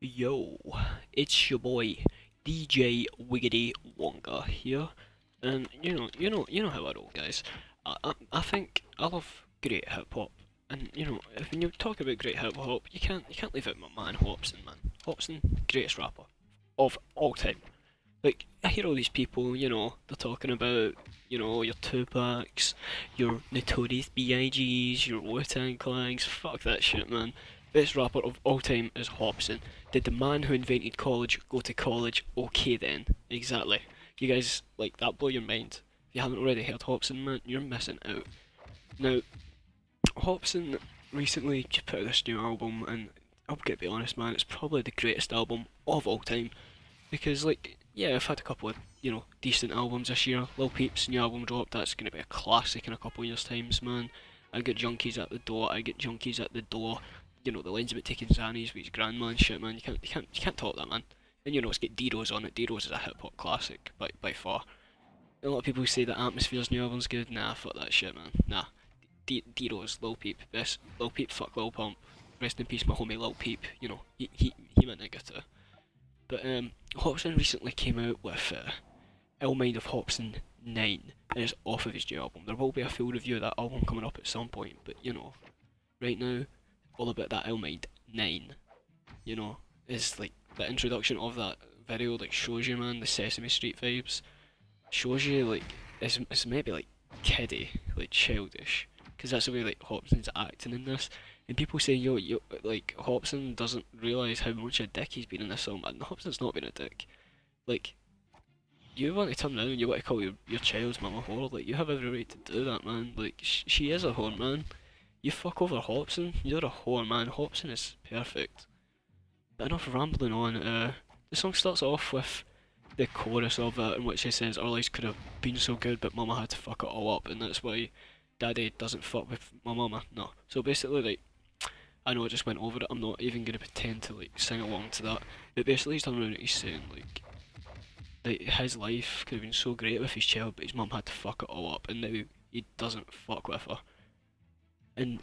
Yo, it's your boy DJ Wiggity Wonga here, and you know how I roll, guys. I think I love great hip hop, and when you talk about great hip hop, you can't leave out my man Hopsin, man. Hopsin, greatest rapper of all time. Like I hear all these people, they're talking about, your Tupacs, your Notorious B.I.G.'s, your Wu-Tang Clans. Fuck that shit, man. Best rapper of all time is Hopsin. Did the man who invented college go to college? Okay then, exactly. You guys like that blow your mind? If you haven't already heard Hopsin, man, you're missing out. Now, Hopsin recently just put out this new album, and I'm gonna be honest, man, it's probably the greatest album of all time. Because, like, yeah, I've had a couple of, decent albums this year. Lil Peep's new album dropped, that's going to be a classic in a couple of years' times, man. I get junkies at the door, I get junkies at the door. The lines about taking Xannies with his grandma and shit, man. You can't talk that, man. And it's got D-Rose on it. D-Rose is a hip hop classic, by far. A lot of people say that Atmosphere's new album's good. Nah, fuck that shit, man. Nah. D-Rose, Lil Peep, best. Lil Peep, fuck Lil Pump. Rest in peace, my homie Lil Peep. He my nigga too. But Hopsin recently came out with Ill Mind of Hopsin 9, and it's off of his new album. There will be a full review of that album coming up at some point, but right now, all about that Ill Mind 9, is like the introduction of that video, like shows you, man, the Sesame Street vibes. Shows you, like, it's maybe like kiddie, like childish, because that's the way like Hopsin's acting in this. And people say, yo, like, Hopsin doesn't realise how much a dick he's been in this song, man. Hopsin's not been a dick. Like, you want to turn around and you want to call your child's mum a whore, like, you have every right to do that, man. Like, she is a whore, man. You fuck over Hopsin, you're a whore, man. Hopsin is perfect. But enough rambling on, the song starts off with the chorus of it, in which he says, our lives could have been so good, but mama had to fuck it all up, and that's why daddy doesn't fuck with my mama. No. So basically, like, I know I just went over it, I'm not even gonna pretend to like sing along to that. But basically he's turning around and he's saying like that his life could have been so great with his child, but his mum had to fuck it all up, and now he doesn't fuck with her. And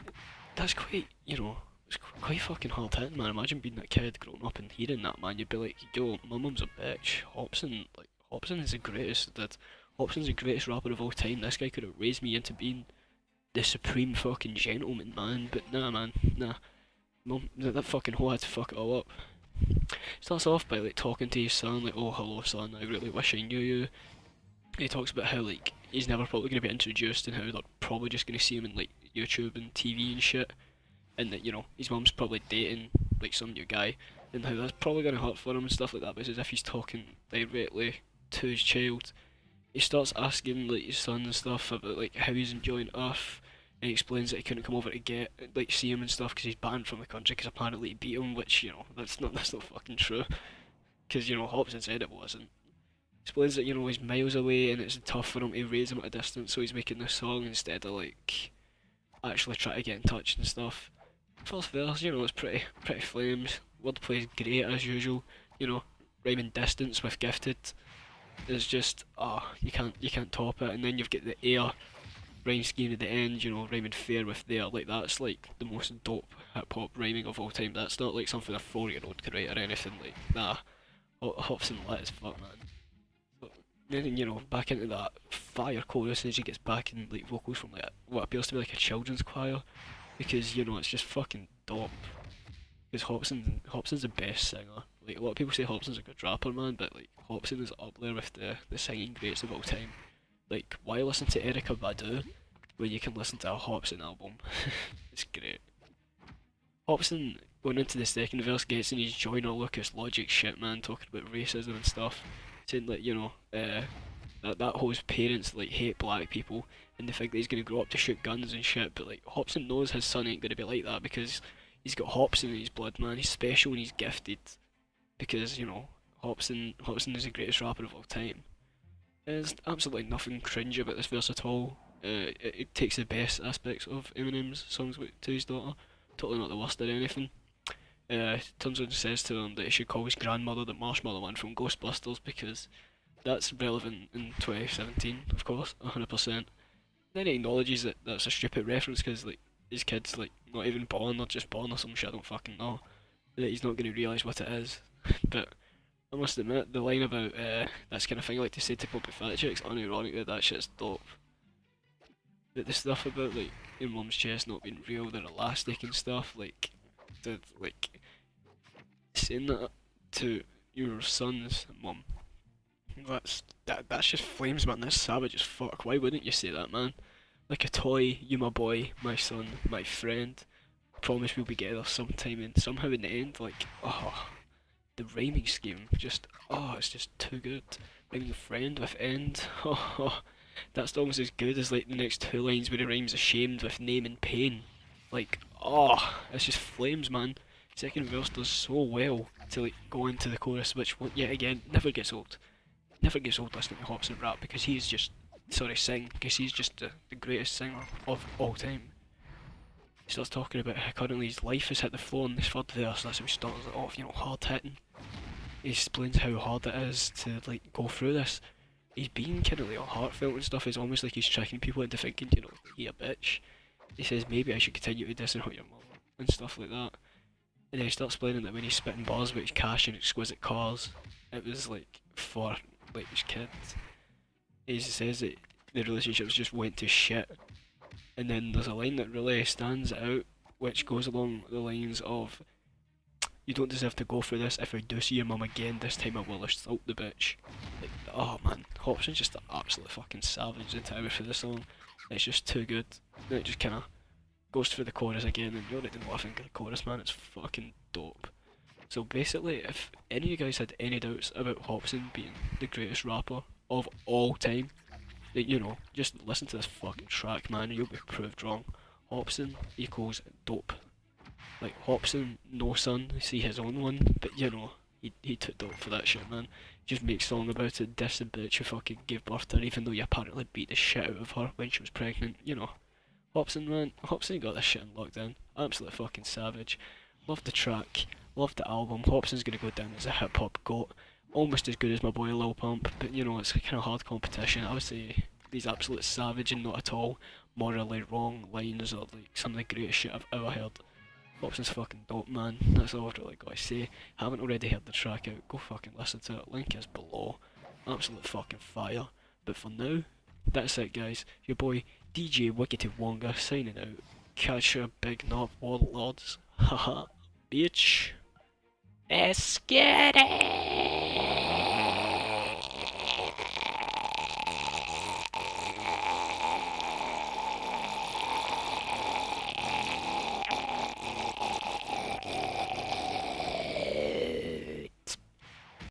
that's quite, it's quite fucking hard hitting, man. Imagine being that kid growing up and hearing that, man. You'd be like, yo, my mum's a bitch. Hopsin is the greatest. Hopsin's the greatest rapper of all time. This guy could have raised me into being the supreme fucking gentleman, man. But nah, man, nah. Mum, that fucking hoe had to fuck it all up. Starts off by like talking to his son, like, oh hello son, I really wish I knew you. He talks about how like he's never probably gonna be introduced and how they're probably just gonna see him in like YouTube and TV and shit. And that, his mum's probably dating like some new guy, and how that's probably gonna hurt for him and stuff like that, but it's as if he's talking directly to his child. He starts asking like his son and stuff about like how he's enjoying Earth, and he explains that he couldn't come over to get like see him and stuff because he's banned from the country because apparently he beat him, which that's not fucking true, because Hobson said it wasn't. Explains that he's miles away and it's tough for him to raise him at a distance, so he's making this song instead of like actually trying to get in touch and stuff. First verse, it's pretty flames. Wordplay is great as usual. Rhyming distance with gifted is just you can't top it. And then you've got the air rhyme scheme at the end, rhyming fair with there. Like, that's like the most dope hip hop rhyming of all time. That's not like something a 4-year-old could write or anything. Like, nah, Hopsin lit as fuck, man. But then back into that fire chorus as he gets back in like vocals from like what appears to be like a children's choir, because it's just fucking dope. Because Hopsin's the best singer. Like, a lot of people say Hopsin's a good rapper, man, but like Hopsin is up there with the singing greats of all time. Like, why listen to Erica Badu when you can listen to a Hopsin album? It's great. Hopsin, going into the second verse, gets in his Joyner Lucas logic shit, man, talking about racism and stuff. Saying that, that whole parents like hate black people and they think that he's gonna grow up to shoot guns and shit, but like Hopsin knows his son ain't gonna be like that because he's got Hopsin in his blood, man. He's special and he's gifted because Hopsin is the greatest rapper of all time. There's absolutely nothing cringe about this verse at all. It takes the best aspects of Eminem's songs to his daughter. Totally not the worst or anything. Turns around and says to him that he should call his grandmother the Marshmallow Man from Ghostbusters because that's relevant in 2017, of course, 100%. Then he acknowledges that that's a stupid reference because like his kid's like not even born, they're just born or some shit, I don't fucking know. that he's not going to realise what it is. But I must admit, the line about that's kind of thing I like to say to puppet fat chicks, unironically, that shit's dope. But the stuff about like your mum's chest not being real, they're elastic and stuff, like saying that to your son's mum, that's just flames, man. That's savage as fuck. Why wouldn't you say that, man? Like a toy, you my boy, my son, my friend. Promise we'll be together sometime, and somehow in the end, like, oh, the rhyming scheme, just, oh, it's just too good. Rhyming friend with end, oh, that's almost as good as like the next two lines where he rhymes ashamed with name and pain. Like, oh, it's just flames, man. Second verse does so well to like go into the chorus, which yet again never gets old. Never gets old listening to Hopsin rap because he's just, sorry, sing, because he's just the greatest singer of all time. He starts talking about how currently his life has hit the floor in this third verse. That's how he starts it off, you know, hard hitting. He explains how hard it is to like go through this. He's being kind of like all heartfelt and stuff. It's almost like he's tricking people into thinking, you know, he a bitch. He says maybe I should continue to diss and hurt your mother and stuff like that. And then he starts explaining that when he's spitting bars about his cash and exquisite cars, it was like for like his kids. He says that the relationships just went to shit. And then there's a line that really stands out, which goes along the lines of, "You don't deserve to go through this. If I do see your mum again, this time I will assault the bitch." Like, oh man, Hopsin's just an absolute fucking savage in time for the song. It's just too good. And it just kind of goes through the chorus again, and you already know what I think of the chorus, man. It's fucking dope. So basically, if any of you guys had any doubts about Hopsin being the greatest rapper of all time, you know, just listen to this fucking track, man, and you'll be proved wrong. Hopsin equals dope. Like, Hopsin, no son, see his own one, but you know, he took dope for that shit, man. Just make song about it, diss the bitch who fucking gave birth to her, even though you apparently beat the shit out of her when she was pregnant, you know. Hopsin, man, Hopsin got this shit in lockdown. Absolute fucking savage. Love the track, love the album. Hopsin's gonna go down as a hip hop goat. Almost as good as my boy Lil Pump, but you know, it's a kind of hard competition. I would say these absolute savage and not at all morally wrong lines are like some of the greatest shit I've ever heard. Hopsin's fucking dope, man. That's all I've really got to say. Haven't already heard the track out, go fucking listen to it. Link is below. Absolute fucking fire. But for now, that's it, guys. Your boy DJ Wiggity Wonga signing out. Catch your big knob warlords. Haha, bitch. Let's get it!